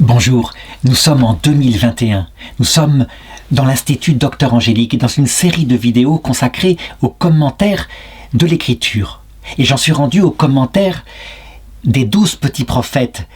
Bonjour, nous sommes en 2021. Nous sommes dans l'Institut Docteur Angélique et dans une série de vidéos consacrées aux commentaires de l'Écriture. Et j'en suis rendu aux commentaires des 12 petits prophètes.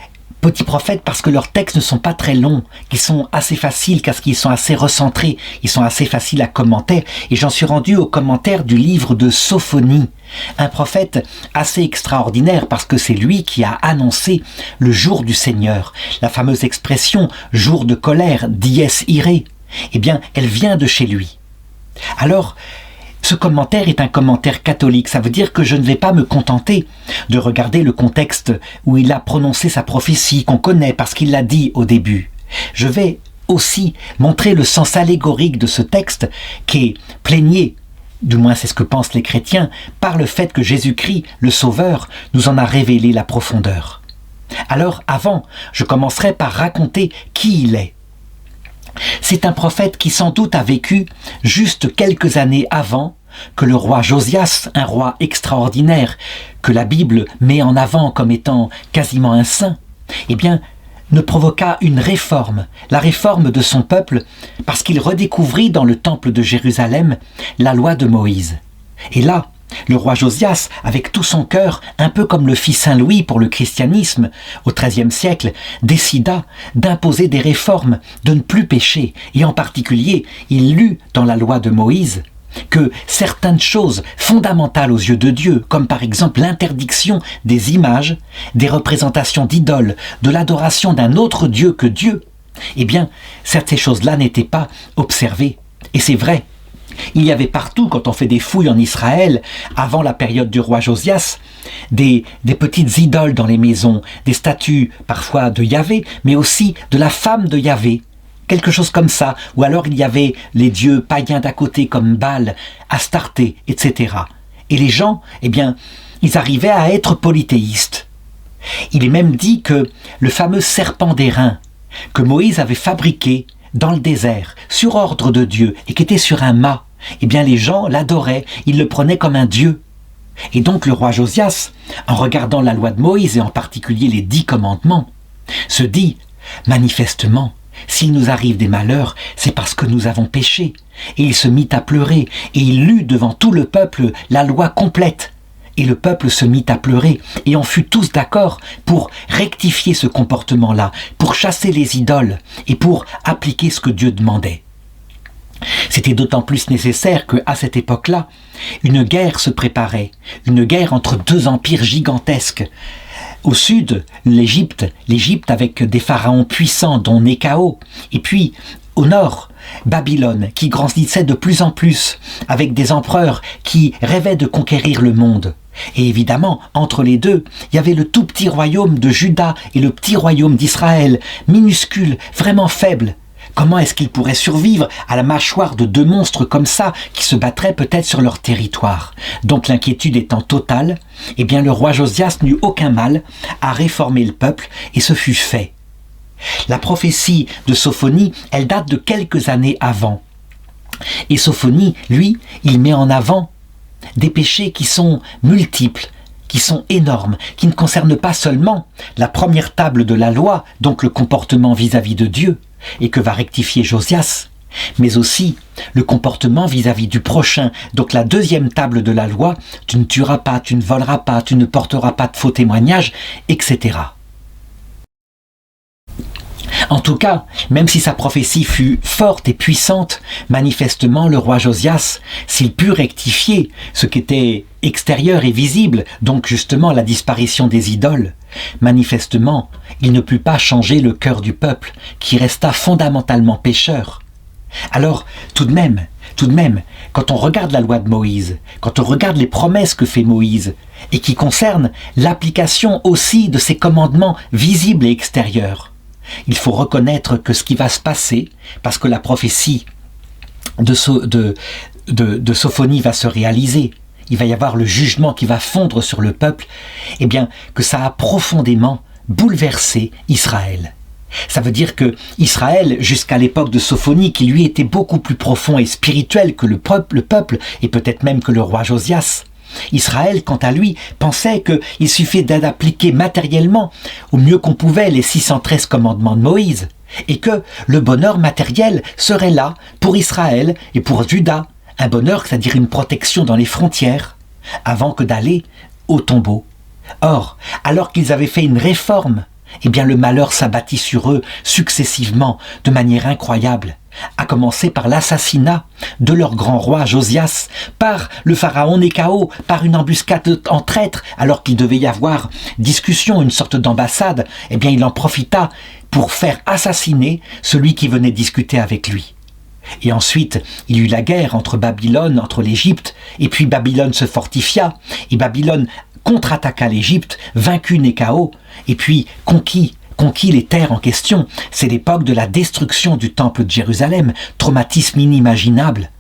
Petits prophètes parce que leurs textes ne sont pas très longs, qu'ils sont assez faciles, parce qu'ils sont assez recentrés, ils sont assez faciles à commenter. Et j'en suis rendu aux commentaires du livre de Sophonie, un prophète assez extraordinaire parce que c'est lui qui a annoncé le jour du Seigneur. La fameuse expression « jour de colère »,« dies irae », eh bien, elle vient de chez lui. Alors, ce commentaire est un commentaire catholique, ça veut dire que je ne vais pas me contenter de regarder le contexte où il a prononcé sa prophétie qu'on connaît parce qu'il l'a dit au début. Je vais aussi montrer le sens allégorique de ce texte qui est plaigné, du moins c'est ce que pensent les chrétiens, par le fait que Jésus-Christ, le Sauveur, nous en a révélé la profondeur. Alors avant, je commencerai par raconter qui il est. C'est un prophète qui sans doute a vécu juste quelques années avant que le roi Josias, un roi extraordinaire, que la Bible met en avant comme étant quasiment un saint, eh bien, ne provoqua une réforme, la réforme de son peuple, parce qu'il redécouvrit dans le temple de Jérusalem la loi de Moïse. Et là, le roi Josias, avec tout son cœur, un peu comme le fit Saint Louis pour le christianisme au XIIIe siècle, décida d'imposer des réformes, de ne plus pécher. Et en particulier, il lut dans la loi de Moïse que certaines choses fondamentales aux yeux de Dieu, comme par exemple l'interdiction des images, des représentations d'idoles, de l'adoration d'un autre Dieu que Dieu, eh bien, ces choses-là n'étaient pas observées. Et c'est vrai. Il y avait partout, quand on fait des fouilles en Israël, avant la période du roi Josias, des petites idoles dans les maisons, des statues parfois de Yahvé, mais aussi de la femme de Yahvé, quelque chose comme ça. Ou alors il y avait les dieux païens d'à côté comme Baal, Astarté, etc. Et les gens, eh bien, ils arrivaient à être polythéistes. Il est même dit que le fameux serpent d'airain que Moïse avait fabriqué dans le désert, sur ordre de Dieu, et qui était sur un mât, eh bien les gens l'adoraient, ils le prenaient comme un dieu. Et donc le roi Josias, en regardant la loi de Moïse, et en particulier les 10 commandements, se dit, manifestement, s'il nous arrive des malheurs, c'est parce que nous avons péché. Et il se mit à pleurer, et il lut devant tout le peuple la loi complète. Et le peuple se mit à pleurer, et on fut tous d'accord pour rectifier ce comportement-là, pour chasser les idoles, et pour appliquer ce que Dieu demandait. C'était d'autant plus nécessaire qu'à cette époque-là, une guerre se préparait, une guerre entre 2 empires gigantesques. Au sud, l'Égypte avec des pharaons puissants dont Néchao, et puis au nord, Babylone, qui grandissait de plus en plus, avec des empereurs qui rêvaient de conquérir le monde. Et évidemment, entre les deux, il y avait le tout petit royaume de Juda et le petit royaume d'Israël, minuscule, vraiment faible. Comment est-ce qu'ils pourraient survivre à la mâchoire de 2 monstres comme ça qui se battraient peut-être sur leur territoire? Donc l'inquiétude étant totale, eh bien le roi Josias n'eut aucun mal à réformer le peuple et ce fut fait. La prophétie de Sophonie, elle date de quelques années avant. Et Sophonie, lui, il met en avant des péchés qui sont multiples, qui sont énormes, qui ne concernent pas seulement la première table de la loi, donc le comportement vis-à-vis de Dieu, et que va rectifier Josias, mais aussi le comportement vis-à-vis du prochain, donc la 2e table de la loi, tu ne tueras pas, tu ne voleras pas, tu ne porteras pas de faux témoignages, etc. En tout cas, même si sa prophétie fut forte et puissante, manifestement le roi Josias, s'il put rectifier ce qui était extérieur et visible, donc justement la disparition des idoles, manifestement, il ne put pas changer le cœur du peuple, qui resta fondamentalement pécheur. Alors, tout de même, quand on regarde la loi de Moïse, quand on regarde les promesses que fait Moïse, et qui concernent l'application aussi de ses commandements visibles et extérieurs, il faut reconnaître que ce qui va se passer, parce que la prophétie de Sophonie va se réaliser, il va y avoir le jugement qui va fondre sur le peuple, eh bien que ça a profondément bouleversé Israël. Ça veut dire que Israël, jusqu'à l'époque de Sophonie, qui lui était beaucoup plus profond et spirituel que le peuple, et peut-être même que le roi Josias, Israël, quant à lui, pensait qu'il suffisait d'appliquer matériellement, au mieux qu'on pouvait, les 613 commandements de Moïse, et que le bonheur matériel serait là pour Israël et pour Juda, un bonheur, c'est-à-dire une protection dans les frontières, avant que d'aller au tombeau. Or, alors qu'ils avaient fait une réforme, eh bien le malheur s'abattit sur eux successivement, de manière incroyable, à commencer par l'assassinat de leur grand roi Josias, par le pharaon Néchao, par une embuscade en traître, alors qu'il devait y avoir discussion, une sorte d'ambassade, eh bien il en profita pour faire assassiner celui qui venait discuter avec lui. Et ensuite, il y eut la guerre entre Babylone, entre l'Égypte, et puis Babylone se fortifia, et Babylone contre-attaqua l'Égypte, vaincu Néchao, et puis conquis les terres en question. C'est l'époque de la destruction du temple de Jérusalem, traumatisme inimaginable.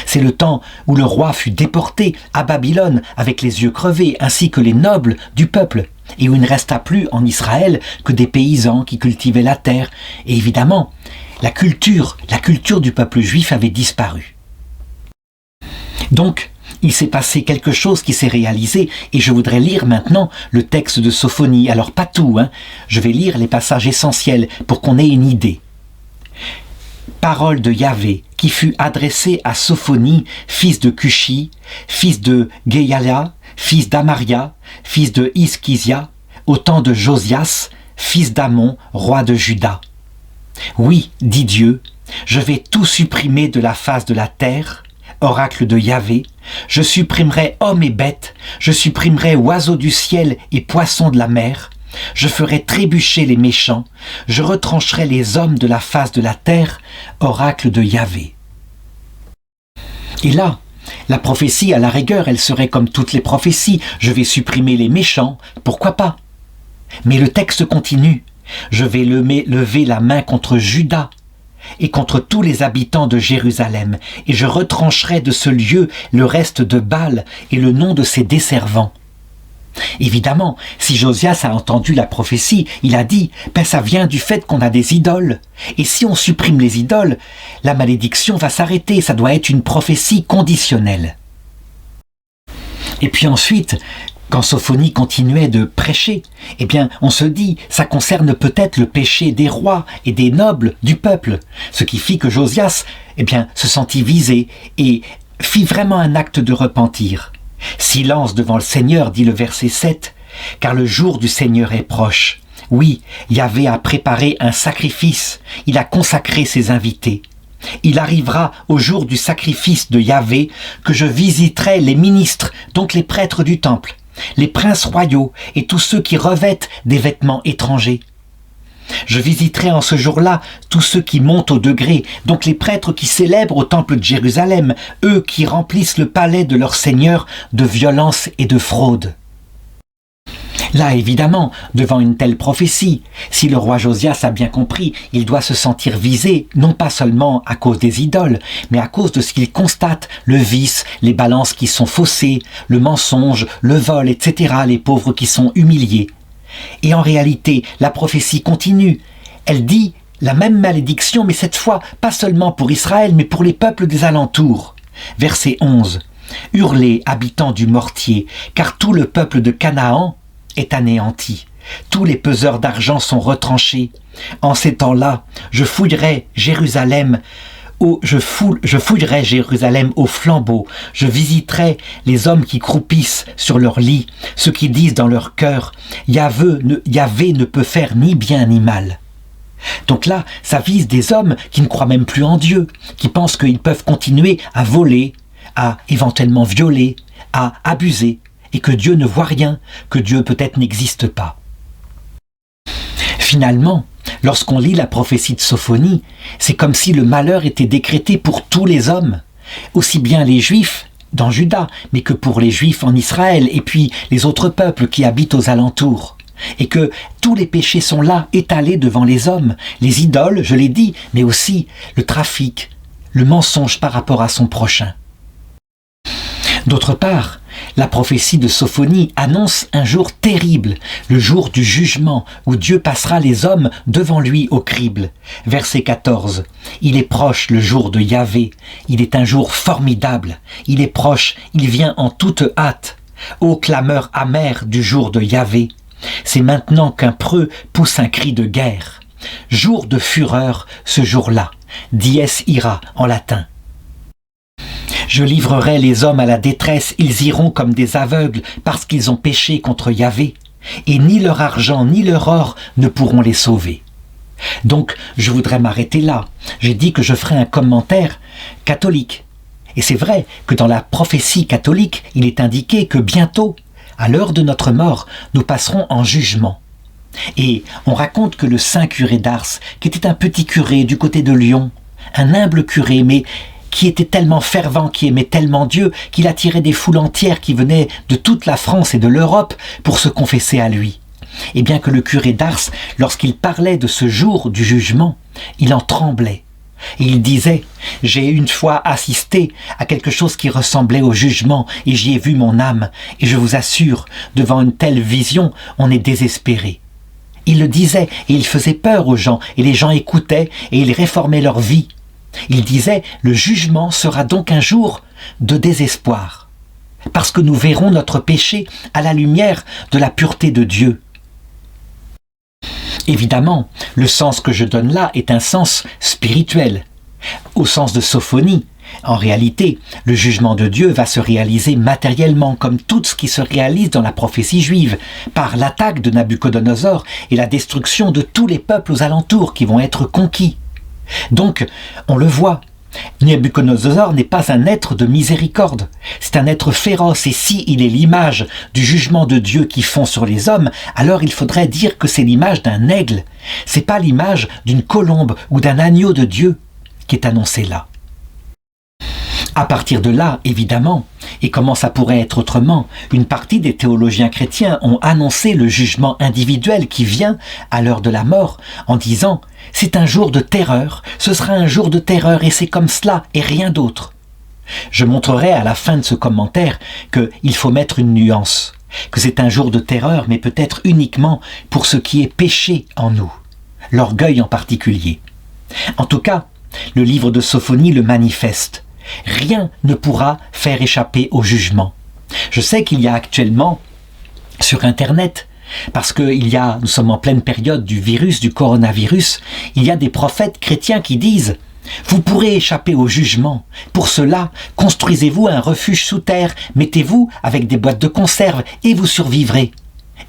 C'est le temps où le roi fut déporté à Babylone avec les yeux crevés, ainsi que les nobles du peuple, et où il ne resta plus en Israël que des paysans qui cultivaient la terre. Et évidemment, la culture du peuple juif avait disparu. Donc, il s'est passé quelque chose qui s'est réalisé, et je voudrais lire maintenant le texte de Sophonie. Alors pas tout, je vais lire les passages essentiels pour qu'on ait une idée. Parole de Yahvé qui fut adressée à Sophonie, fils de Cushi, fils de Guéala, fils d'Amaria, fils de Iskisia, au temps de Josias, fils d'Amon, roi de Juda. Oui, dit Dieu, je vais tout supprimer de la face de la terre, oracle de Yahvé, je supprimerai hommes et bêtes, je supprimerai oiseaux du ciel et poissons de la mer, je ferai trébucher les méchants, je retrancherai les hommes de la face de la terre, oracle de Yahvé. Et là, la prophétie, à la rigueur, elle serait comme toutes les prophéties, je vais supprimer les méchants, pourquoi pas? Mais le texte continue, je vais lever la main contre Juda, et contre tous les habitants de Jérusalem, et je retrancherai de ce lieu le reste de Baal et le nom de ses desservants. Évidemment, si Josias a entendu la prophétie, il a dit « ça vient du fait qu'on a des idoles. Et si on supprime les idoles, la malédiction va s'arrêter, ça doit être une prophétie conditionnelle. » Et puis ensuite, quand Sophonie continuait de prêcher, eh bien, on se dit, ça concerne peut-être le péché des rois et des nobles du peuple, ce qui fit que Josias, eh bien, se sentit visé et fit vraiment un acte de repentir. Silence devant le Seigneur, dit le verset 7, car le jour du Seigneur est proche. Oui, Yahvé a préparé un sacrifice, il a consacré ses invités. Il arrivera au jour du sacrifice de Yahvé que je visiterai les ministres, donc les prêtres du temple, les princes royaux et tous ceux qui revêtent des vêtements étrangers. Je visiterai en ce jour-là tous ceux qui montent au degré, donc les prêtres qui célèbrent au temple de Jérusalem, eux qui remplissent le palais de leur Seigneur de violence et de fraude. Là, évidemment, devant une telle prophétie, si le roi Josias a bien compris, il doit se sentir visé, non pas seulement à cause des idoles, mais à cause de ce qu'il constate, le vice, les balances qui sont faussées, le mensonge, le vol, etc., les pauvres qui sont humiliés. Et en réalité, la prophétie continue. Elle dit la même malédiction, mais cette fois, pas seulement pour Israël, mais pour les peuples des alentours. Verset 11. « Hurlez, habitants du mortier, car tout le peuple de Canaan est anéanti. Tous les peseurs d'argent sont retranchés. En ces temps-là, je fouillerai Jérusalem au flambeau. Je visiterai les hommes qui croupissent sur leur lit, ceux qui disent dans leur cœur, Yahvé ne peut faire ni bien ni mal. » Donc là, ça vise des hommes qui ne croient même plus en Dieu, qui pensent qu'ils peuvent continuer à voler, à éventuellement violer, à abuser, et que Dieu ne voit rien, que Dieu peut-être n'existe pas. Finalement, lorsqu'on lit la prophétie de Sophonie, c'est comme si le malheur était décrété pour tous les hommes, aussi bien les Juifs dans Juda, mais que pour les Juifs en Israël, et puis les autres peuples qui habitent aux alentours. Et que tous les péchés sont là, étalés devant les hommes, les idoles, je l'ai dit, mais aussi le trafic, le mensonge par rapport à son prochain. D'autre part, La prophétie de Sophonie annonce un jour terrible, le jour du jugement, où Dieu passera les hommes devant lui au crible. Verset 14. Il est proche le jour de Yahvé, il est un jour formidable, il est proche, il vient en toute hâte. Ô clameur amère du jour de Yahvé, c'est maintenant qu'un preux pousse un cri de guerre. Jour de fureur, ce jour-là, dies ira en latin. Je livrerai les hommes à la détresse, ils iront comme des aveugles parce qu'ils ont péché contre Yahvé, et ni leur argent ni leur or ne pourront les sauver. Donc, je voudrais m'arrêter là. J'ai dit que je ferai un commentaire catholique. Et c'est vrai que dans la prophétie catholique, il est indiqué que bientôt, à l'heure de notre mort, nous passerons en jugement. Et on raconte que le saint curé d'Ars, qui était un petit curé du côté de Lyon, un humble curé, mais qui était tellement fervent, qui aimait tellement Dieu, qu'il attirait des foules entières qui venaient de toute la France et de l'Europe pour se confesser à lui. Et bien que le curé d'Ars, lorsqu'il parlait de ce jour du jugement, il en tremblait. Et il disait « J'ai une fois assisté à quelque chose qui ressemblait au jugement et j'y ai vu mon âme. Et je vous assure, devant une telle vision, on est désespéré. » Il le disait et il faisait peur aux gens et les gens écoutaient et ils réformaient leur vie. Il disait « Le jugement sera donc un jour de désespoir, parce que nous verrons notre péché à la lumière de la pureté de Dieu. » Évidemment, le sens que je donne là est un sens spirituel, au sens de Sophonie. En réalité, le jugement de Dieu va se réaliser matériellement, comme tout ce qui se réalise dans la prophétie juive, par l'attaque de Nabuchodonosor et la destruction de tous les peuples aux alentours qui vont être conquis. Donc, on le voit, Nabuchodonosor n'est pas un être de miséricorde, c'est un être féroce, et si il est l'image du jugement de Dieu qui fond sur les hommes, alors il faudrait dire que c'est l'image d'un aigle, c'est pas l'image d'une colombe ou d'un agneau de Dieu qui est annoncé là. À partir de là, évidemment, et comment ça pourrait être autrement, une partie des théologiens chrétiens ont annoncé le jugement individuel qui vient à l'heure de la mort en disant « C'est un jour de terreur, ce sera un jour de terreur et c'est comme cela et rien d'autre. » Je montrerai à la fin de ce commentaire qu'il faut mettre une nuance, que c'est un jour de terreur mais peut-être uniquement pour ce qui est péché en nous, l'orgueil en particulier. En tout cas, le livre de Sophonie le manifeste. Rien ne pourra faire échapper au jugement. Je sais qu'il y a actuellement sur Internet, parce que nous sommes en pleine période du coronavirus, il y a des prophètes chrétiens qui disent « Vous pourrez échapper au jugement. Pour cela, construisez-vous un refuge sous terre, mettez-vous avec des boîtes de conserve et vous survivrez.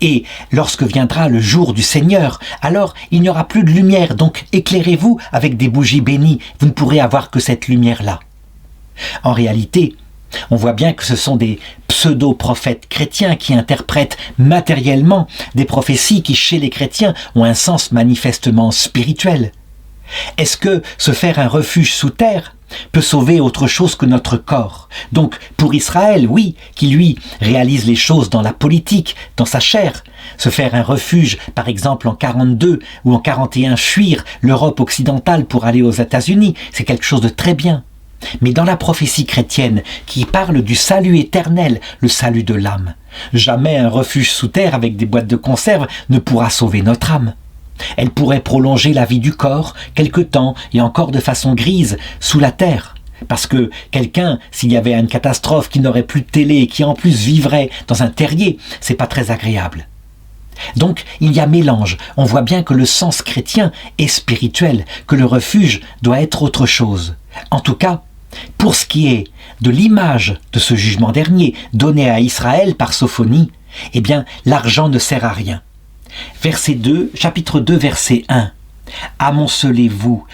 Et lorsque viendra le jour du Seigneur, alors il n'y aura plus de lumière, donc éclairez-vous avec des bougies bénies, vous ne pourrez avoir que cette lumière-là. » En réalité, on voit bien que ce sont des pseudo-prophètes chrétiens qui interprètent matériellement des prophéties qui, chez les chrétiens, ont un sens manifestement spirituel. Est-ce que se faire un refuge sous terre peut sauver autre chose que notre corps? Donc, pour Israël, oui, qui lui réalise les choses dans la politique, dans sa chair, se faire un refuge, par exemple en 42 ou en 41, fuir l'Europe occidentale pour aller aux États-Unis, c'est quelque chose de très bien. Mais dans la prophétie chrétienne qui parle du salut éternel, le salut de l'âme, jamais un refuge sous terre avec des boîtes de conserve ne pourra sauver notre âme. Elle pourrait prolonger la vie du corps quelque temps et encore de façon grise sous la terre. Parce que quelqu'un, s'il y avait une catastrophe, qui n'aurait plus de télé et qui en plus vivrait dans un terrier, c'est pas très agréable. Donc il y a mélange, on voit bien que le sens chrétien est spirituel, que le refuge doit être autre chose. En tout cas, pour ce qui est de l'image de ce jugement dernier donné à Israël par Sophonie, eh bien l'argent ne sert à rien. Chapitre 2, verset 1. Amoncelez-vous,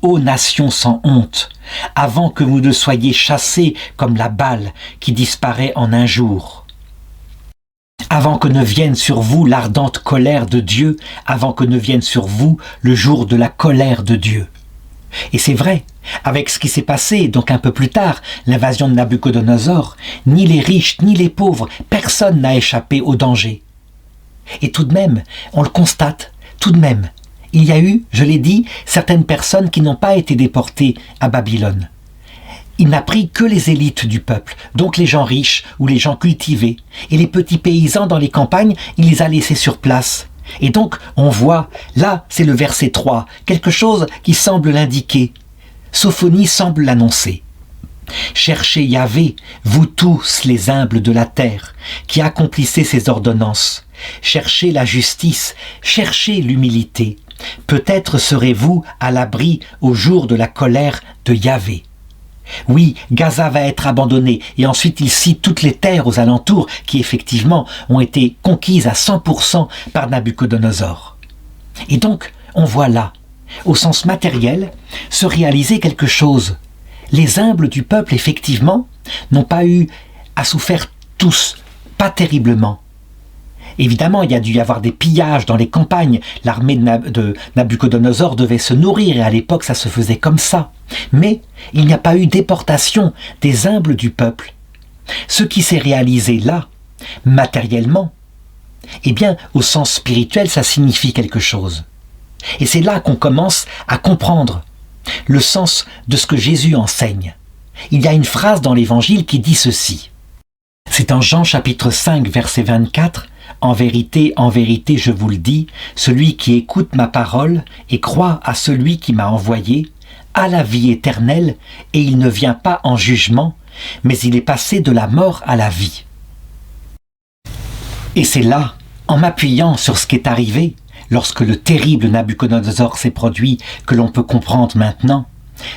ô nations sans honte, avant que vous ne soyez chassés comme la balle qui disparaît en un jour. Avant que ne vienne sur vous l'ardente colère de Dieu, avant que ne vienne sur vous le jour de la colère de Dieu. Et c'est vrai, avec ce qui s'est passé, donc un peu plus tard, l'invasion de Nabuchodonosor, ni les riches ni les pauvres, personne n'a échappé au danger. Et tout de même, on le constate, tout de même, il y a eu, je l'ai dit, certaines personnes qui n'ont pas été déportées à Babylone. il n'a pris que les élites du peuple, donc les gens riches ou les gens cultivés. Et les petits paysans dans les campagnes, il les a laissés sur place. Et donc, on voit, là, c'est le verset 3, quelque chose qui semble l'indiquer. Sophonie semble l'annoncer. Cherchez Yahvé, vous tous les humbles de la terre, qui accomplissez ses ordonnances. Cherchez la justice, cherchez l'humilité. Peut-être serez-vous à l'abri au jour de la colère de Yahvé. Oui, Gaza va être abandonnée, et ensuite il cite toutes les terres aux alentours qui effectivement ont été conquises à 100% par Nabuchodonosor. Et donc, on voit là, au sens matériel, se réaliser quelque chose. Les humbles du peuple, effectivement, n'ont pas eu à souffrir tous, pas terriblement. Évidemment, il y a dû y avoir des pillages dans les campagnes. L'armée de Nabuchodonosor devait se nourrir, et à l'époque, ça se faisait comme ça. Mais il n'y a pas eu déportation des humbles du peuple. Ce qui s'est réalisé là, matériellement, eh bien, au sens spirituel, ça signifie quelque chose. Et c'est là qu'on commence à comprendre le sens de ce que Jésus enseigne. Il y a une phrase dans l'Évangile qui dit ceci. C'est en Jean chapitre 5, verset 24. « En vérité, je vous le dis, celui qui écoute ma parole et croit à celui qui m'a envoyé, a la vie éternelle, et il ne vient pas en jugement, mais il est passé de la mort à la vie. » Et c'est là, en m'appuyant sur ce qui est arrivé, lorsque le terrible Nabuchodonosor s'est produit, que l'on peut comprendre maintenant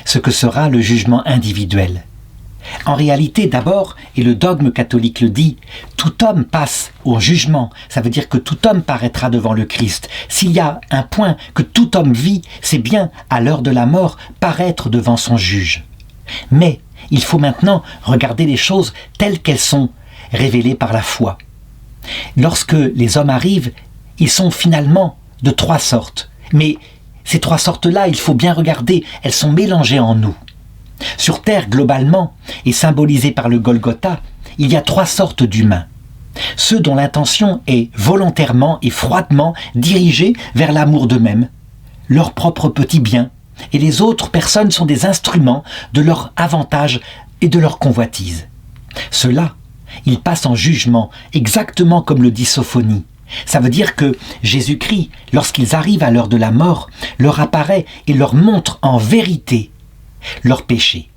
ce que sera le jugement individuel. En réalité, d'abord, et le dogme catholique le dit, tout homme passe au jugement. Ça veut dire que tout homme paraîtra devant le Christ. S'il y a un point que tout homme vit, c'est bien, à l'heure de la mort, paraître devant son juge. Mais il faut maintenant regarder les choses telles qu'elles sont révélées par la foi. Lorsque les hommes arrivent, ils sont finalement de trois sortes. Mais ces trois sortes-là, il faut bien regarder, elles sont mélangées en nous. Sur Terre, globalement, et symbolisée par le Golgotha, il y a trois sortes d'humains. Ceux dont l'intention est volontairement et froidement dirigée vers l'amour d'eux-mêmes, leur propre petit bien, et les autres personnes sont des instruments de leur avantage et de leur convoitise. Ceux-là, ils passent en jugement, exactement comme le dit Sophonie. Ça veut dire que Jésus-Christ, lorsqu'ils arrivent à l'heure de la mort, leur apparaît et leur montre en vérité leur péché.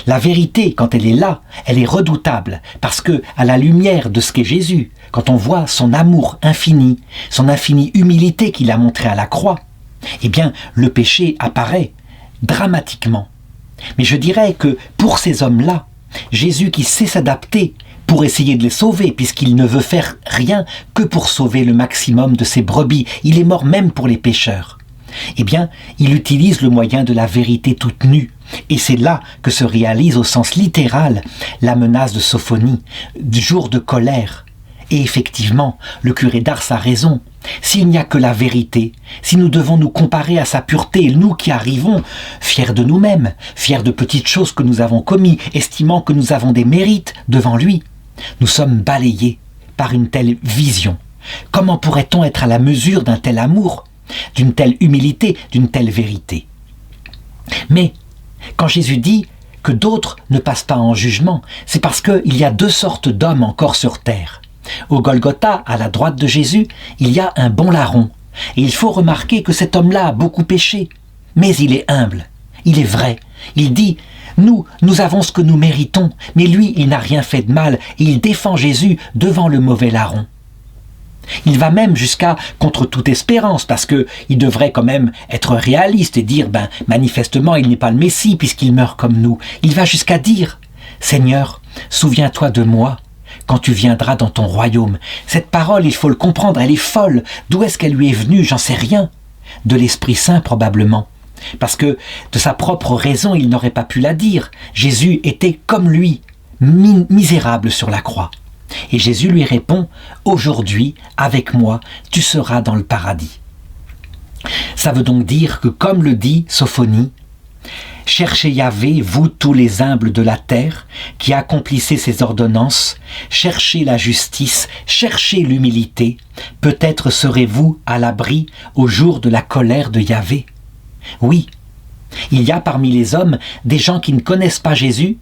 La vérité, quand elle est là, elle est redoutable, parce que, à la lumière de ce qu'est Jésus, quand on voit son amour infini, son infinie humilité qu'il a montré à la croix, eh bien, le péché apparaît dramatiquement. Mais je dirais que, pour ces hommes-là, Jésus qui sait s'adapter pour essayer de les sauver, puisqu'il ne veut faire rien que pour sauver le maximum de ses brebis, il est mort même pour les pécheurs. Eh bien, il utilise le moyen de la vérité toute nue. Et c'est là que se réalise au sens littéral la menace de Sophonie, du jour de colère. Et effectivement, le curé d'Ars a raison. S'il n'y a que la vérité, si nous devons nous comparer à sa pureté, nous qui arrivons fiers de nous-mêmes, fiers de petites choses que nous avons commises, estimant que nous avons des mérites devant lui, nous sommes balayés par une telle vision. Comment pourrait-on être à la mesure d'un tel amour, d'une telle humilité, d'une telle vérité? Mais quand Jésus dit que d'autres ne passent pas en jugement, c'est parce qu'il y a deux sortes d'hommes encore sur terre. Au Golgotha, à la droite de Jésus, il y a un bon larron. Et il faut remarquer que cet homme-là a beaucoup péché. Mais il est humble, il est vrai. Il dit, nous avons ce que nous méritons, mais lui, il n'a rien fait de mal, et il défend Jésus devant le mauvais larron. Il va même jusqu'à contre toute espérance, parce que il devrait quand même être réaliste et dire, manifestement, il n'est pas le Messie puisqu'il meurt comme nous. Il va jusqu'à dire, Seigneur, souviens-toi de moi quand tu viendras dans ton royaume. Cette parole, il faut le comprendre, elle est folle. D'où est-ce qu'elle lui est venue? J'en sais rien. De l'Esprit Saint, probablement. Parce que, de sa propre raison, il n'aurait pas pu la dire. Jésus était comme lui, misérable sur la croix. Et Jésus lui répond, « Aujourd'hui, avec moi, tu seras dans le paradis. » Ça veut donc dire que, comme le dit Sophonie, « Cherchez Yahvé, vous tous les humbles de la terre, qui accomplissez ses ordonnances, cherchez la justice, cherchez l'humilité, peut-être serez-vous à l'abri au jour de la colère de Yahvé. » Oui, Il y a parmi les hommes des gens qui ne connaissent pas Jésus,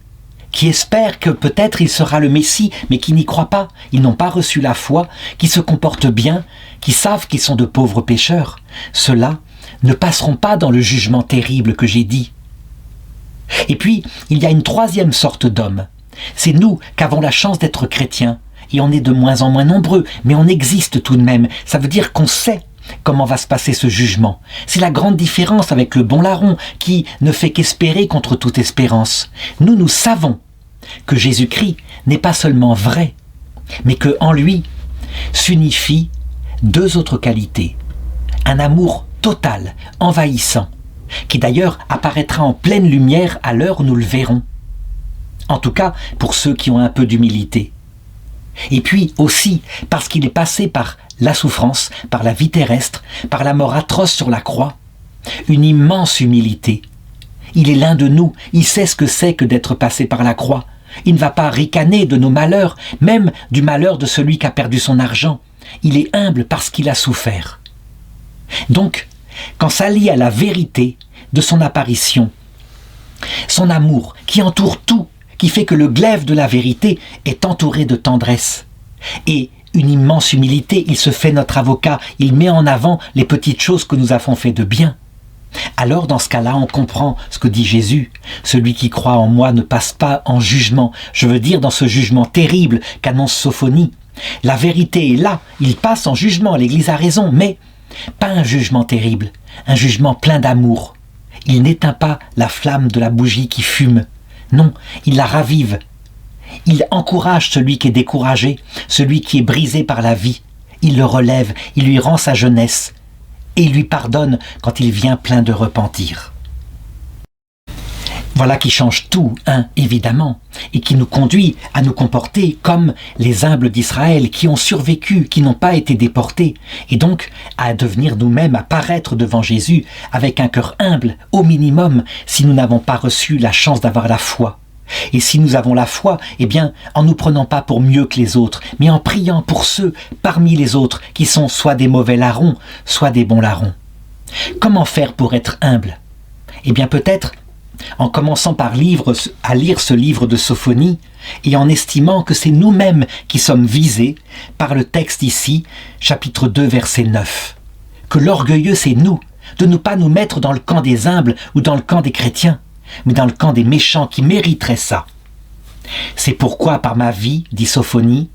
qui espèrent que peut-être il sera le Messie, mais qui n'y croient pas, ils n'ont pas reçu la foi, qui se comportent bien, qui savent qu'ils sont de pauvres pécheurs. Ceux-là ne passeront pas dans le jugement terrible que j'ai dit. Et puis, il y a une troisième sorte d'hommes. C'est nous qui avons la chance d'être chrétiens, et on est de moins en moins nombreux, mais on existe tout de même. Ça veut dire qu'on sait comment va se passer ce jugement. C'est la grande différence avec le bon larron, qui ne fait qu'espérer contre toute espérance. Nous savons que Jésus-Christ n'est pas seulement vrai, mais qu'en lui s'unifient deux autres qualités. Un amour total, envahissant, qui d'ailleurs apparaîtra en pleine lumière à l'heure où nous le verrons. En tout cas, pour ceux qui ont un peu d'humilité. Et puis aussi, parce qu'il est passé par la souffrance, par la vie terrestre, par la mort atroce sur la croix, une immense humilité. Il est l'un de nous, il sait ce que c'est que d'être passé par la croix. Il ne va pas ricaner de nos malheurs, même du malheur de celui qui a perdu son argent. Il est humble parce qu'il a souffert. Donc, quand ça lie à la vérité de son apparition, son amour qui entoure tout, qui fait que le glaive de la vérité est entouré de tendresse, et une immense humilité, il se fait notre avocat, il met en avant les petites choses que nous avons fait de bien. Alors dans ce cas-là, on comprend ce que dit Jésus. Celui qui croit en moi ne passe pas en jugement. Je veux dire dans ce jugement terrible qu'annonce Sophonie. La vérité est là, il passe en jugement, l'Église a raison, mais pas un jugement terrible, un jugement plein d'amour. Il n'éteint pas la flamme de la bougie qui fume. Non, il la ravive. Il encourage celui qui est découragé, celui qui est brisé par la vie. Il le relève, il lui rend sa jeunesse et il lui pardonne quand il vient plein de repentir. Voilà qui change tout, évidemment, et qui nous conduit à nous comporter comme les humbles d'Israël qui ont survécu, qui n'ont pas été déportés, et donc à devenir nous-mêmes, à paraître devant Jésus avec un cœur humble, au minimum, si nous n'avons pas reçu la chance d'avoir la foi. Et si nous avons la foi, eh bien, en nous prenant pas pour mieux que les autres, mais en priant pour ceux parmi les autres qui sont soit des mauvais larrons, soit des bons larrons. Comment faire pour être humble? Eh bien, peut-être en commençant par à lire ce livre de Sophonie et en estimant que c'est nous-mêmes qui sommes visés par le texte ici, chapitre 2, verset 9. Que l'orgueilleux, c'est nous, de ne pas nous mettre dans le camp des humbles ou dans le camp des chrétiens, mais dans le camp des méchants qui mériteraient ça. C'est pourquoi par ma vie, dit Sophonie,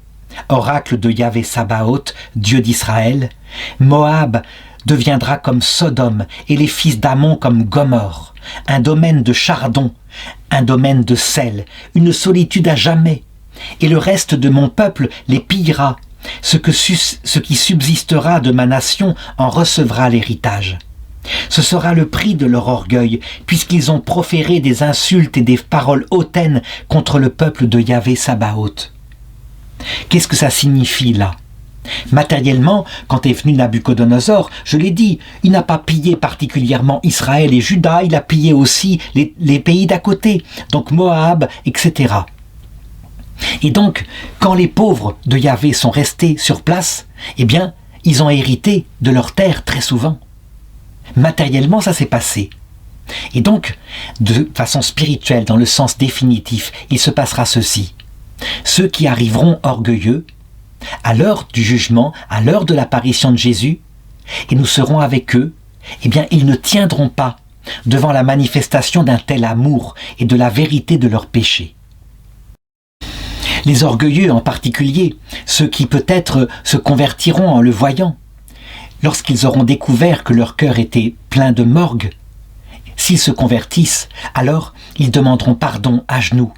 oracle de Yahvé Sabaoth, Dieu d'Israël, Moab deviendra comme Sodome et les fils d'Ammon comme Gomorrhe, un domaine de chardon, un domaine de sel, une solitude à jamais, et le reste de mon peuple les pillera, ce qui subsistera de ma nation en recevra l'héritage. Ce sera le prix de leur orgueil, puisqu'ils ont proféré des insultes et des paroles hautaines contre le peuple de Yahvé Sabaoth. Qu'est-ce que ça signifie là? Matériellement, quand est venu Nabuchodonosor, je l'ai dit, il n'a pas pillé particulièrement Israël et Juda, il a pillé aussi les pays d'à côté, donc Moab, etc. Et donc, quand les pauvres de Yahvé sont restés sur place, eh bien, ils ont hérité de leurs terres très souvent. Matériellement, ça s'est passé. Et donc, de façon spirituelle, dans le sens définitif, il se passera ceci. Ceux qui arriveront orgueilleux, à l'heure du jugement, à l'heure de l'apparition de Jésus, et nous serons avec eux, eh bien, ils ne tiendront pas devant la manifestation d'un tel amour et de la vérité de leurs péchés. Les orgueilleux en particulier, ceux qui peut-être se convertiront en le voyant, lorsqu'ils auront découvert que leur cœur était plein de morgue, s'ils se convertissent, alors ils demanderont pardon à genoux.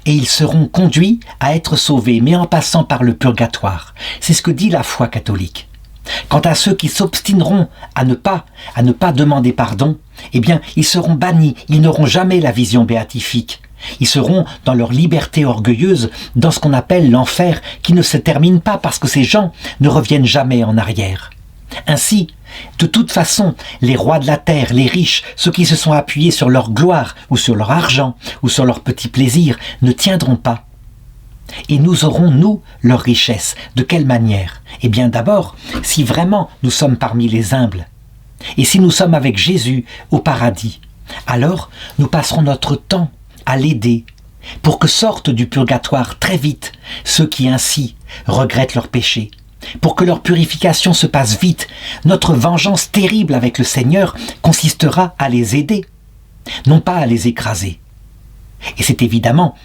Et ils seront conduits à être sauvés, mais en passant par le purgatoire. C'est ce que dit la foi catholique. Quant à ceux qui s'obstineront à ne pas demander pardon, eh bien, ils seront bannis, ils n'auront jamais la vision béatifique. Ils seront dans leur liberté orgueilleuse, dans ce qu'on appelle l'enfer, qui ne se termine pas parce que ces gens ne reviennent jamais en arrière. Ainsi, de toute façon, les rois de la terre, les riches, ceux qui se sont appuyés sur leur gloire ou sur leur argent ou sur leurs petits plaisirs, ne tiendront pas. Et nous aurons, nous, leur richesse. De quelle manière? Eh bien d'abord, si vraiment nous sommes parmi les humbles, et si nous sommes avec Jésus au paradis, Alors, nous passerons notre temps à l'aider pour que sortent du purgatoire très vite ceux qui ainsi regrettent leurs péchés. Pour que leur purification se passe vite, notre vengeance terrible avec le Seigneur consistera à les aider, non pas à les écraser. Et c'est évidemment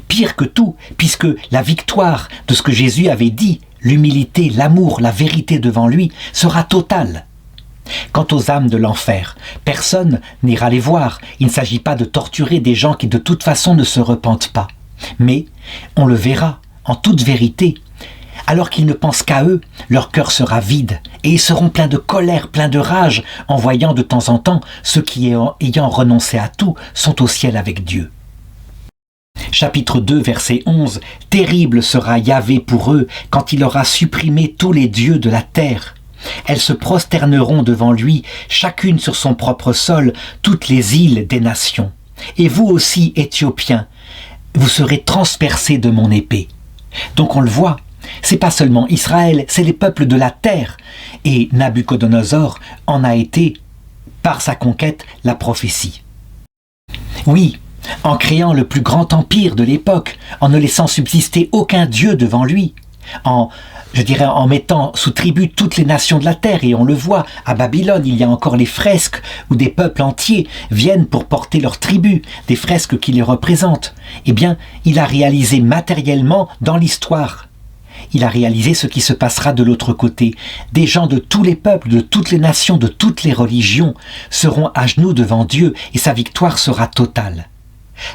pire que tout, puisque la victoire de ce que Jésus avait dit, l'humilité, l'amour, la vérité devant lui, sera totale. Quant aux âmes de l'enfer, personne n'ira les voir. Il ne s'agit pas de torturer des gens qui de toute façon ne se repentent pas. Mais on le verra, en toute vérité. Alors qu'ils ne pensent qu'à eux, leur cœur sera vide, et ils seront pleins de colère, pleins de rage, en voyant de temps en temps ceux qui, ayant renoncé à tout, sont au ciel avec Dieu. Chapitre 2, verset 11. « Terrible sera Yahvé pour eux, quand il aura supprimé tous les dieux de la terre. Elles se prosterneront devant lui, chacune sur son propre sol, toutes les îles des nations. Et vous aussi, Éthiopiens, vous serez transpercés de mon épée. » Donc on le voit, c'est pas seulement Israël, c'est les peuples de la terre. Et Nabuchodonosor en a été, par sa conquête, la prophétie. Oui, en créant le plus grand empire de l'époque, en ne laissant subsister aucun dieu devant lui, en mettant sous tribut toutes les nations de la terre, et on le voit, à Babylone, il y a encore les fresques où des peuples entiers viennent pour porter leur tribut, des fresques qui les représentent. Eh bien, il a réalisé matériellement dans l'histoire. Il a réalisé ce qui se passera de l'autre côté. Des gens de tous les peuples, de toutes les nations, de toutes les religions seront à genoux devant Dieu et sa victoire sera totale.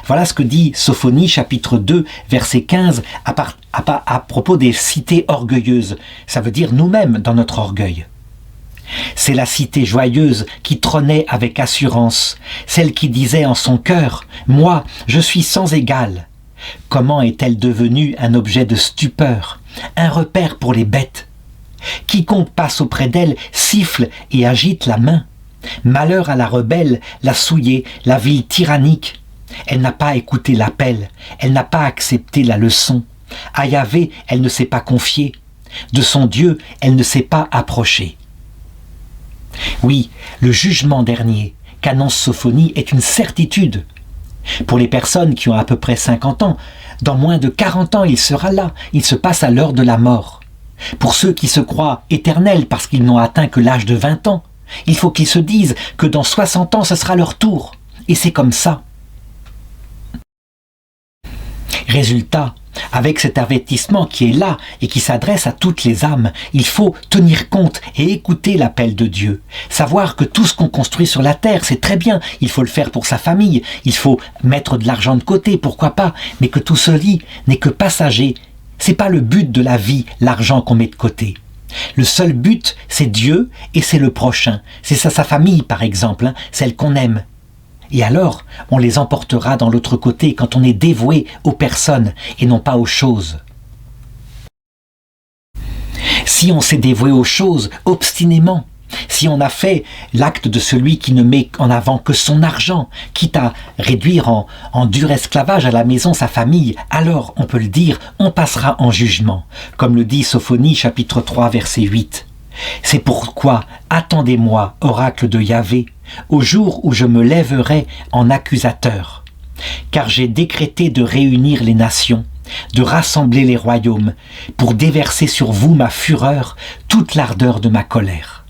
Voilà ce que dit Sophonie, chapitre 2, verset 15, à propos des cités orgueilleuses. Ça veut dire nous-mêmes dans notre orgueil. C'est la cité joyeuse qui trônait avec assurance, celle qui disait en son cœur « Moi, je suis sans égal ». Comment est-elle devenue un objet de stupeur, un repère pour les bêtes? Quiconque passe auprès d'elle siffle et agite la main. Malheur à la rebelle, la souillée, la ville tyrannique. Elle n'a pas écouté l'appel, elle n'a pas accepté la leçon. À Yahvé, elle ne s'est pas confiée. De son Dieu, elle ne s'est pas approchée. Oui, le jugement dernier qu'annonce Sophonie est une certitude. Pour les personnes qui ont à peu près 50 ans, dans moins de 40 ans, il sera là, il se passe à l'heure de la mort. Pour ceux qui se croient éternels parce qu'ils n'ont atteint que l'âge de 20 ans, il faut qu'ils se disent que dans 60 ans, ce sera leur tour. Et c'est comme ça. Résultat, avec cet avertissement qui est là et qui s'adresse à toutes les âmes, il faut tenir compte et écouter l'appel de Dieu. Savoir que tout ce qu'on construit sur la terre, c'est très bien, il faut le faire pour sa famille, il faut mettre de l'argent de côté, pourquoi pas, mais que tout cela n'est que passager. C'est pas le but de la vie, l'argent qu'on met de côté. Le seul but, c'est Dieu et c'est le prochain. C'est sa famille, par exemple, celle qu'on aime. Et alors, on les emportera dans l'autre côté quand on est dévoué aux personnes et non pas aux choses. Si on s'est dévoué aux choses obstinément, si on a fait l'acte de celui qui ne met en avant que son argent, quitte à réduire en dur esclavage à la maison sa famille, alors, on peut le dire, on passera en jugement, comme le dit Sophonie chapitre 3 verset 8. C'est pourquoi, attendez-moi, oracle de Yahvé, au jour où je me lèverai en accusateur. Car j'ai décrété de réunir les nations, de rassembler les royaumes, pour déverser sur vous ma fureur, toute l'ardeur de ma colère.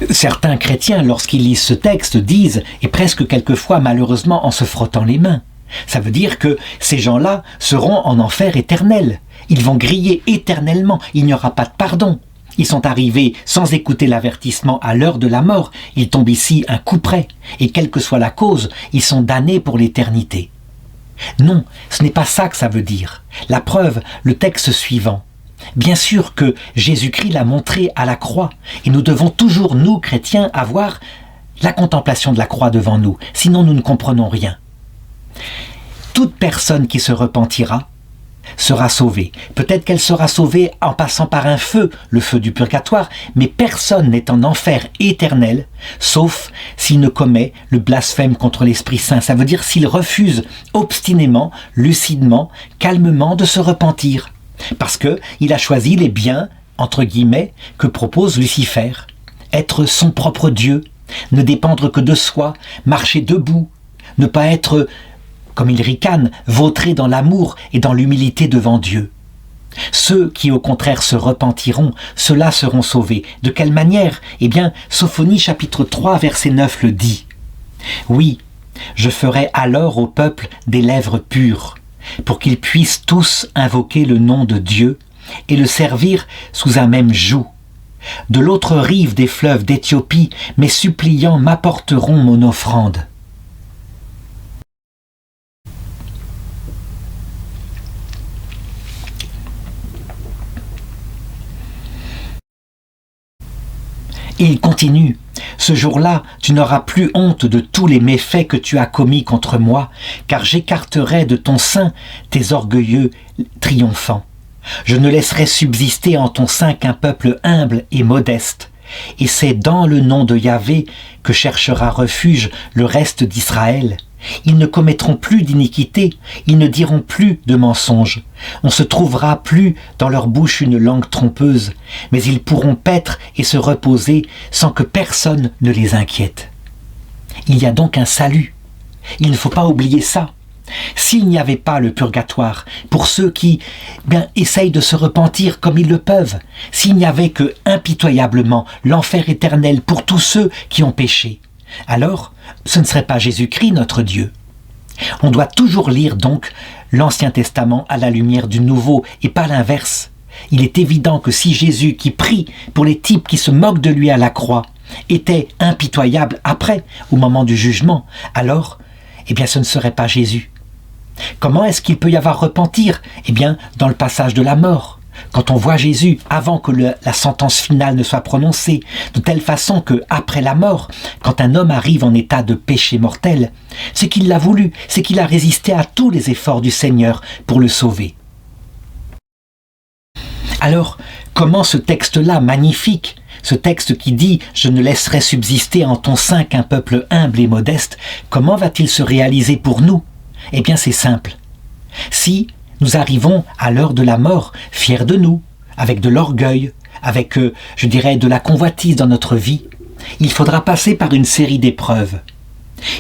Certains chrétiens, lorsqu'ils lisent ce texte, disent, et presque quelquefois malheureusement en se frottant les mains, ça veut dire que ces gens-là seront en enfer éternel. Ils vont griller éternellement, il n'y aura pas de pardon. Ils sont arrivés sans écouter l'avertissement à l'heure de la mort, ils tombent ici un coup près, et quelle que soit la cause, ils sont damnés pour l'éternité. Non, ce n'est pas ça que ça veut dire. La preuve, le texte suivant. Bien sûr que Jésus-Christ l'a montré à la croix, et nous devons toujours, nous, chrétiens, avoir la contemplation de la croix devant nous, sinon nous ne comprenons rien. Toute personne qui se repentira sera sauvée. Peut-être qu'elle sera sauvée en passant par un feu, le feu du purgatoire, mais personne n'est en enfer éternel, sauf s'il ne commet le blasphème contre l'Esprit Saint. Ça veut dire s'il refuse obstinément, lucidement, calmement de se repentir. Parce qu'il a choisi les biens, entre guillemets, que propose Lucifer. Être son propre Dieu, ne dépendre que de soi, marcher debout, ne pas être, comme il ricane, vautré dans l'amour et dans l'humilité devant Dieu. Ceux qui au contraire se repentiront, ceux-là seront sauvés. De quelle manière? Eh bien, Sophonie chapitre 3 verset 9 le dit. Oui, je ferai alors au peuple des lèvres pures, pour qu'ils puissent tous invoquer le nom de Dieu et le servir sous un même joug. De l'autre rive des fleuves d'Éthiopie, mes suppliants m'apporteront mon offrande. Et il continue, « Ce jour-là, tu n'auras plus honte de tous les méfaits que tu as commis contre moi, car j'écarterai de ton sein tes orgueilleux triomphants. Je ne laisserai subsister en ton sein qu'un peuple humble et modeste, et c'est dans le nom de Yahvé que cherchera refuge le reste d'Israël. Ils ne commettront plus d'iniquité, ils ne diront plus de mensonges. On se trouvera plus dans leur bouche une langue trompeuse, mais ils pourront paître et se reposer sans que personne ne les inquiète. » Il y a donc un salut. Il ne faut pas oublier ça. S'il n'y avait pas le purgatoire, pour ceux qui essayent de se repentir comme ils le peuvent, s'il n'y avait que impitoyablement l'enfer éternel pour tous ceux qui ont péché, alors ce ne serait pas Jésus-Christ notre Dieu. On doit toujours lire donc l'Ancien Testament à la lumière du Nouveau et pas l'inverse. Il est évident que si Jésus qui prie pour les types qui se moquent de lui à la croix était impitoyable après, au moment du jugement, alors ce ne serait pas Jésus. Comment est-ce qu'il peut y avoir repentir? Dans le passage de la mort. Quand on voit Jésus avant que la sentence finale ne soit prononcée, de telle façon que après la mort, quand un homme arrive en état de péché mortel, c'est qu'il l'a voulu, c'est qu'il a résisté à tous les efforts du Seigneur pour le sauver. Alors, comment ce texte-là, magnifique, ce texte qui dit « Je ne laisserai subsister en ton sein qu'un peuple humble et modeste », comment va-t-il se réaliser pour nous? C'est simple. Si nous arrivons à l'heure de la mort, fiers de nous, avec de l'orgueil, avec, de la convoitise dans notre vie, il faudra passer par une série d'épreuves.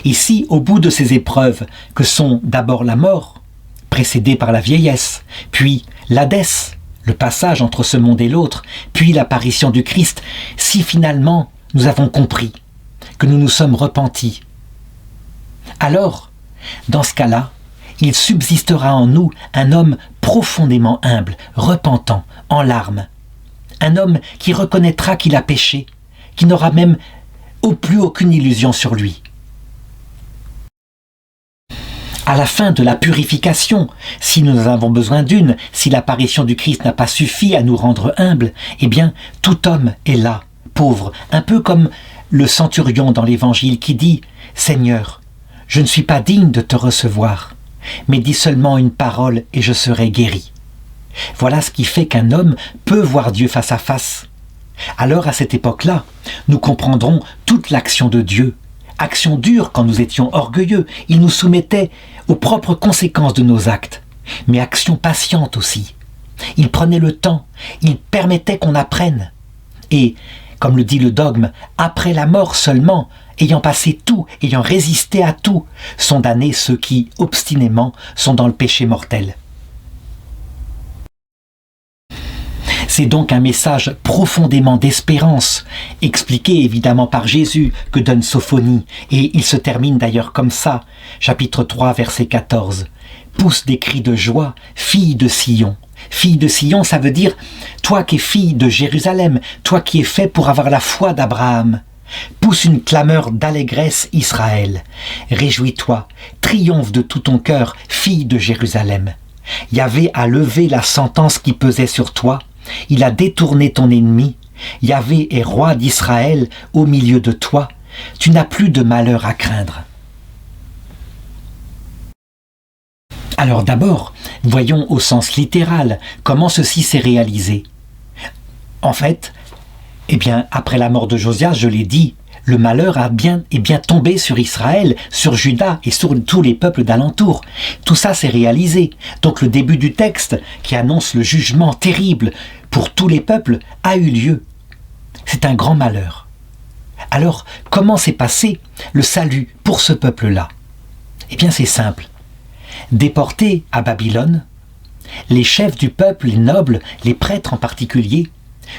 Et si, au bout de ces épreuves, que sont d'abord la mort, précédée par la vieillesse, puis l'Hadès, le passage entre ce monde et l'autre, puis l'apparition du Christ, si finalement nous avons compris que nous nous sommes repentis, alors, dans ce cas-là, il subsistera en nous un homme profondément humble, repentant, en larmes. Un homme qui reconnaîtra qu'il a péché, qui n'aura même plus aucune illusion sur lui. À la fin de la purification, si nous avons besoin d'une, si l'apparition du Christ n'a pas suffi à nous rendre humbles, tout homme est là, pauvre, un peu comme le centurion dans l'Évangile qui dit « Seigneur, je ne suis pas digne de te recevoir, mais dis seulement une parole et je serai guéri. » Voilà ce qui fait qu'un homme peut voir Dieu face à face. Alors à cette époque-là, nous comprendrons toute l'action de Dieu. Action dure quand nous étions orgueilleux, il nous soumettait aux propres conséquences de nos actes, mais action patiente aussi. Il prenait le temps, il permettait qu'on apprenne. Et, comme le dit le dogme, après la mort seulement, ayant passé tout, ayant résisté à tout, sont damnés ceux qui, obstinément, sont dans le péché mortel. C'est donc un message profondément d'espérance, expliqué évidemment par Jésus, que donne Sophonie, et il se termine d'ailleurs comme ça, chapitre 3, verset 14. « Pousse des cris de joie, fille de Sion ». Fille de Sion, ça veut dire « toi qui es fille de Jérusalem, toi qui es fait pour avoir la foi d'Abraham ». Pousse une clameur d'allégresse Israël. Réjouis-toi, triomphe de tout ton cœur, fille de Jérusalem. Yahvé a levé la sentence qui pesait sur toi, il a détourné ton ennemi. Yahvé est roi d'Israël au milieu de toi. Tu n'as plus de malheur à craindre. Alors d'abord, voyons au sens littéral comment ceci s'est réalisé. En fait, après la mort de Josias, je l'ai dit, le malheur est bien tombé sur Israël, sur Juda et sur tous les peuples d'alentour. Tout ça s'est réalisé. Donc le début du texte, qui annonce le jugement terrible pour tous les peuples, a eu lieu. C'est un grand malheur. Alors, comment s'est passé le salut pour ce peuple-là? Eh bien, c'est simple. Déportés à Babylone, les chefs du peuple, les nobles, les prêtres en particulier,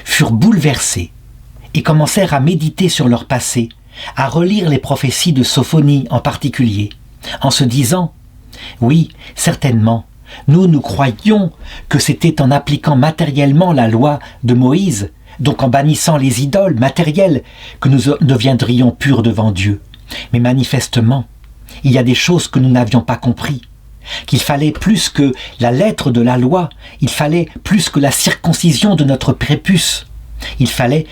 furent bouleversés et commencèrent à méditer sur leur passé, à relire les prophéties de Sophonie en particulier, en se disant « Oui, certainement, nous croyions que c'était en appliquant matériellement la loi de Moïse, donc en bannissant les idoles matérielles, que nous deviendrions purs devant Dieu. Mais manifestement, il y a des choses que nous n'avions pas compris, qu'il fallait plus que la lettre de la loi, il fallait plus que la circoncision de notre prépuce, il fallait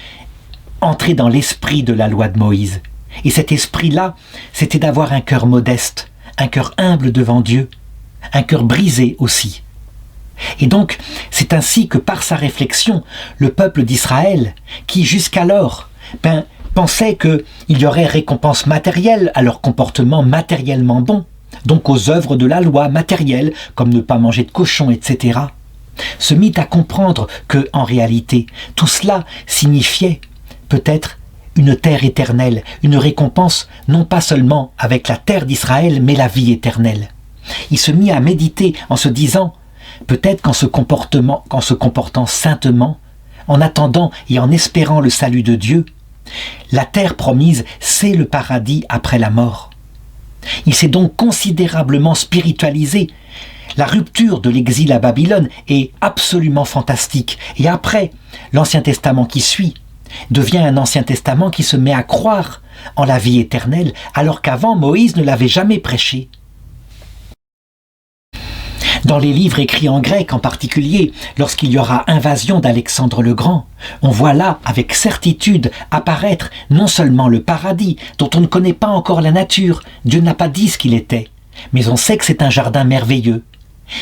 entrer dans l'esprit de la loi de Moïse. Et cet esprit-là, c'était d'avoir un cœur modeste, un cœur humble devant Dieu, un cœur brisé aussi. Et donc, c'est ainsi que par sa réflexion, le peuple d'Israël, qui jusqu'alors pensait qu'il y aurait récompense matérielle à leur comportement matériellement bon, donc aux œuvres de la loi matérielle, comme ne pas manger de cochon, etc., se mit à comprendre que, en réalité, tout cela signifiait peut-être une terre éternelle, une récompense non pas seulement avec la terre d'Israël, mais la vie éternelle. Il se mit à méditer en se disant, peut-être qu'en se comportant saintement, en attendant et en espérant le salut de Dieu, la terre promise, c'est le paradis après la mort. Il s'est donc considérablement spiritualisé. La rupture de l'exil à Babylone est absolument fantastique. Et après, l'Ancien Testament qui suit devient un Ancien Testament qui se met à croire en la vie éternelle, alors qu'avant Moïse ne l'avait jamais prêché. Dans les livres écrits en grec en particulier, lorsqu'il y aura invasion d'Alexandre le Grand, on voit là avec certitude apparaître non seulement le paradis, dont on ne connaît pas encore la nature, Dieu n'a pas dit ce qu'il était, mais on sait que c'est un jardin merveilleux,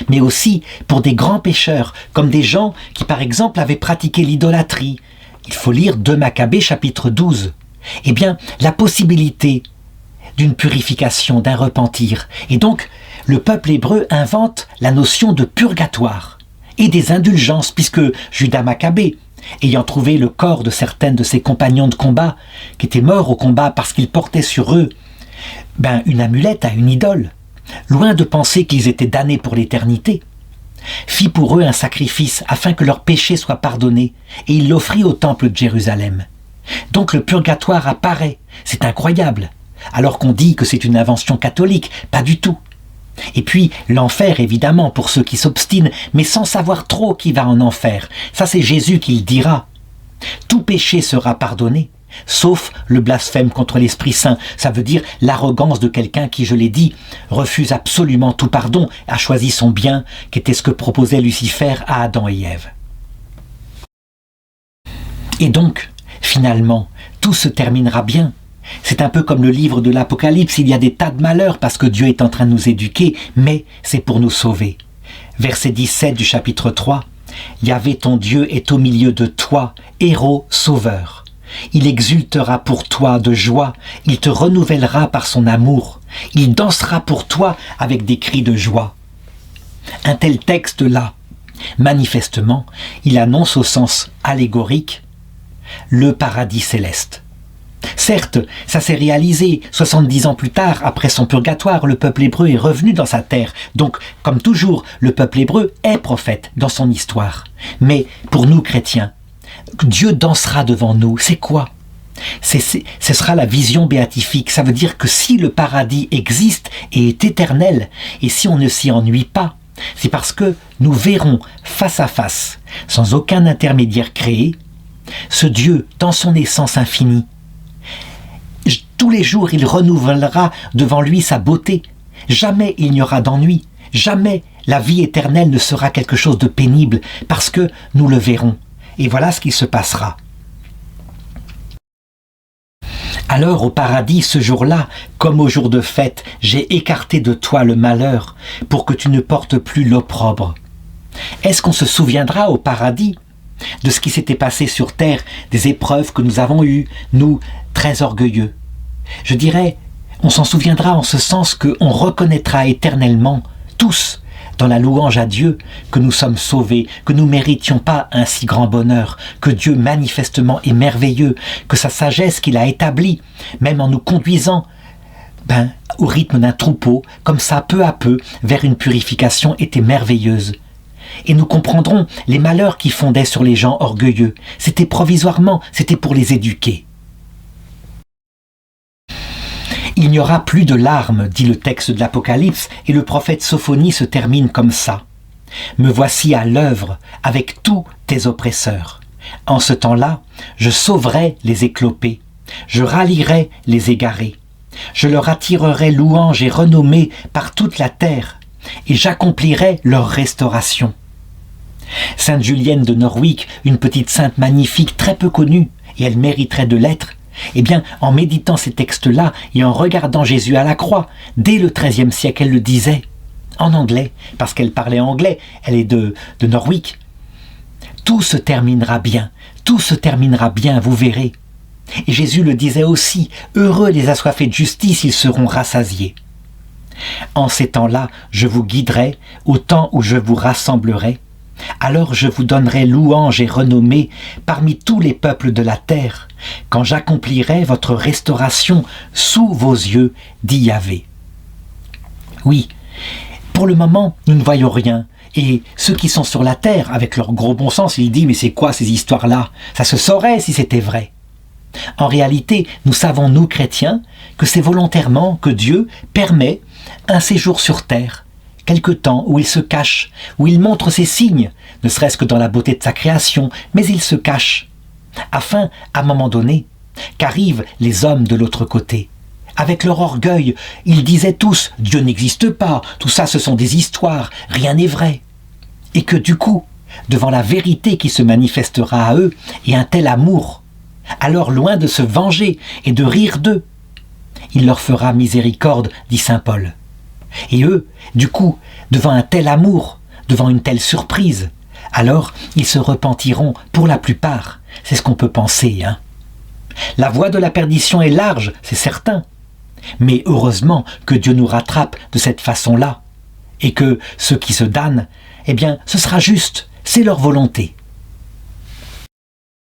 mais aussi pour des grands pécheurs, comme des gens qui par exemple avaient pratiqué l'idolâtrie. Il faut lire 2 Maccabées chapitre 12. Eh bien, la possibilité d'une purification, d'un repentir. Et donc, le peuple hébreu invente la notion de purgatoire et des indulgences, puisque Judas Maccabée, ayant trouvé le corps de certaines de ses compagnons de combat, qui étaient morts au combat parce qu'ils portaient sur eux une amulette à une idole, loin de penser qu'ils étaient damnés pour l'éternité, fit pour eux un sacrifice afin que leurs péchés soient pardonnés, et il l'offrit au temple de Jérusalem. Donc le purgatoire apparaît, c'est incroyable, alors qu'on dit que c'est une invention catholique, pas du tout. Et puis l'enfer évidemment pour ceux qui s'obstinent, mais sans savoir trop qui va en enfer. Ça c'est Jésus qui le dira. Tout péché sera pardonné, sauf le blasphème contre l'Esprit Saint. Ça veut dire l'arrogance de quelqu'un qui, je l'ai dit, refuse absolument tout pardon, a choisi son bien, qui était ce que proposait Lucifer à Adam et Ève. Et donc, finalement, tout se terminera bien. C'est un peu comme le livre de l'Apocalypse, il y a des tas de malheurs parce que Dieu est en train de nous éduquer, mais c'est pour nous sauver. Verset 17 du chapitre 3, « Yahvé ton Dieu est au milieu de toi, héros sauveur. Il exultera pour toi de joie, il te renouvellera par son amour, il dansera pour toi avec des cris de joie. » Un tel texte-là, manifestement, il annonce au sens allégorique le paradis céleste. Certes, ça s'est réalisé 70 ans plus tard, après son purgatoire, le peuple hébreu est revenu dans sa terre. Donc, comme toujours, le peuple hébreu est prophète dans son histoire. Mais pour nous chrétiens, Dieu dansera devant nous. C'est quoi ? Ce sera la vision béatifique. Ça veut dire que si le paradis existe et est éternel, et si on ne s'y ennuie pas, c'est parce que nous verrons face à face, sans aucun intermédiaire créé, ce Dieu dans son essence infinie. Tous les jours, il renouvellera devant lui sa beauté. Jamais il n'y aura d'ennui. Jamais la vie éternelle ne sera quelque chose de pénible, parce que nous le verrons. Et voilà ce qui se passera. Alors au paradis, ce jour-là, comme au jour de fête, j'ai écarté de toi le malheur, pour que tu ne portes plus l'opprobre. Est-ce qu'on se souviendra au paradis de ce qui s'était passé sur terre, des épreuves que nous avons eues, nous, très orgueilleux? Je dirais, on s'en souviendra en ce sens qu'on reconnaîtra éternellement, tous, dans la louange à Dieu que nous sommes sauvés, que nous ne méritions pas un si grand bonheur, que Dieu manifestement est merveilleux, que sa sagesse qu'il a établie, même en nous conduisant au rythme d'un troupeau, comme ça peu à peu, vers une purification était merveilleuse. Et nous comprendrons les malheurs qui fondaient sur les gens orgueilleux. C'était provisoirement, c'était pour les éduquer. Il n'y aura plus de larmes, dit le texte de l'Apocalypse, et le prophète Sophonie se termine comme ça. Me voici à l'œuvre avec tous tes oppresseurs. En ce temps-là, je sauverai les éclopés, je rallierai les égarés, je leur attirerai louange et renommée par toute la terre, et j'accomplirai leur restauration. Sainte Julienne de Norwich, une petite sainte magnifique très peu connue, et elle mériterait de l'être, eh bien, en méditant ces textes-là et en regardant Jésus à la croix, dès le XIIIe siècle, elle le disait, en anglais, parce qu'elle parlait anglais, elle est de Norwich. Tout se terminera bien, vous verrez. Et Jésus le disait aussi, heureux les assoiffés de justice, ils seront rassasiés. En ces temps-là, je vous guiderai au temps où je vous rassemblerai. Alors je vous donnerai louange et renommée parmi tous les peuples de la terre, quand j'accomplirai votre restauration sous vos yeux, dit Yahvé. Oui, pour le moment, nous ne voyons rien. Et ceux qui sont sur la terre, avec leur gros bon sens, ils disent « Mais c'est quoi ces histoires-là? Ça se saurait si c'était vrai !» En réalité, nous savons, nous chrétiens, que c'est volontairement que Dieu permet un séjour sur terre, quelque temps où il se cache, où il montre ses signes, ne serait-ce que dans la beauté de sa création, mais il se cache, afin, à un moment donné, qu'arrivent les hommes de l'autre côté. Avec leur orgueil, ils disaient tous « Dieu n'existe pas, tout ça ce sont des histoires, rien n'est vrai ». Et que du coup, devant la vérité qui se manifestera à eux, et un tel amour, alors loin de se venger et de rire d'eux, il leur fera miséricorde, dit saint Paul. Et eux, du coup, devant un tel amour, devant une telle surprise, alors ils se repentiront pour la plupart. C'est ce qu'on peut penser, hein. La voie de la perdition est large, c'est certain. Mais heureusement que Dieu nous rattrape de cette façon-là, et que ceux qui se damnent, eh bien, ce sera juste, c'est leur volonté.